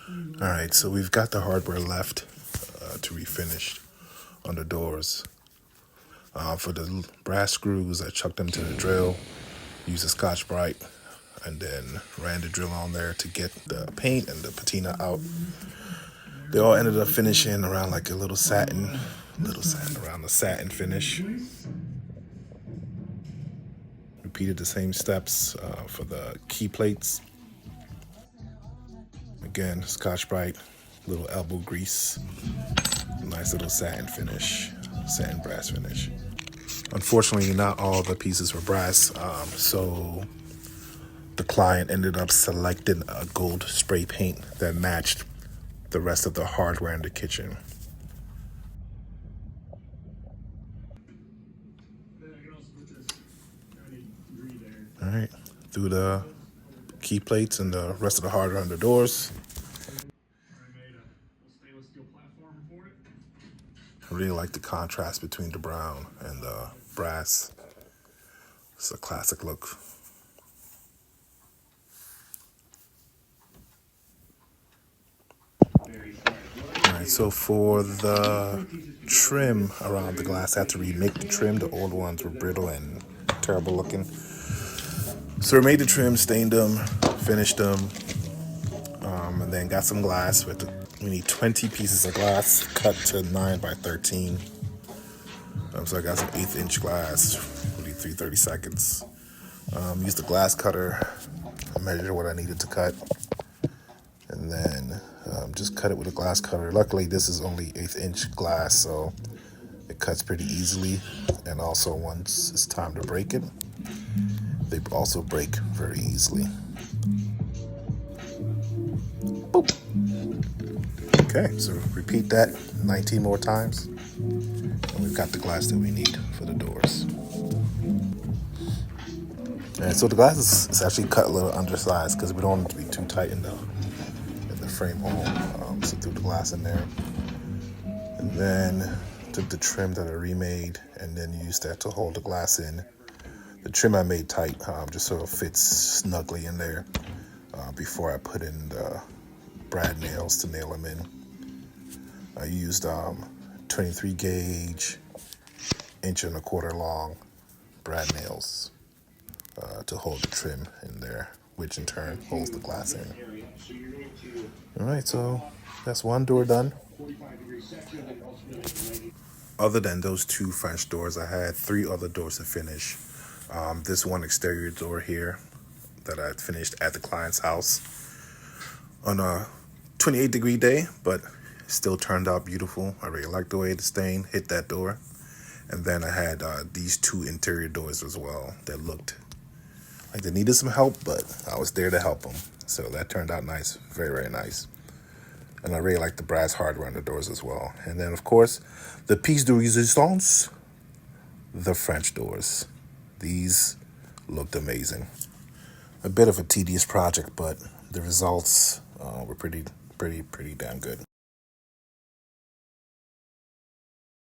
All right, so we've got the hardware left to refinish on the doors. For the brass screws, I chucked them to the drill, used a Scotch-Brite, and then ran the drill on there to get the paint and the patina out. They all ended up finishing around like a little satin around the satin finish. Repeated the same steps for the key plates. Again, Scotch-Brite, little elbow grease, nice little satin finish, satin brass finish. Unfortunately, not all the pieces were brass, so the client ended up selecting a gold spray paint that matched the rest of the hardware in the kitchen. All right, through the key plates and the rest of the hardware on the doors. I really like the contrast between the brown and the brass. It's a classic look. Alright, so for the trim around the glass, I had to remake the trim. The old ones were brittle and terrible looking. So we made the trim, stained them, finished them, and then got some glass. We need 20 pieces of glass cut to 9 by 13. So I got some 1/8 inch glass, really 3/32. Used the glass cutter, measured what I needed to cut, and then just cut it with a glass cutter. Luckily, this is only 1/8 inch glass, so it cuts pretty easily. And also, once it's time to break it, they also break very easily. Boop. Okay, so repeat that 19 more times, and we've got the glass that we need for the doors. And so the glass is actually cut a little undersized because we don't want it to be too tight in the frame hole. So threw the glass in there, and then took the trim that I remade and then used that to hold the glass in. The trim I made tight just so it fits snugly in there before I put in the brad nails to nail them in. I used 23 gauge, 1.25 inch long brad nails to hold the trim in there, which in turn holds the glass in. All right, so that's one door done. Other than those 2 French doors, I had 3 other doors to finish. This one exterior door here that I finished at the client's house on a 28-degree day, but still turned out beautiful. I really liked the way the stain hit that door. And then I had these 2 interior doors as well that looked like they needed some help, but I was there to help them. So that turned out nice, very, very nice. And I really like the brass hardware on the doors as well. And then, of course, the piece de resistance, the French doors. These looked amazing. A bit of a tedious project, but the results were pretty damn good.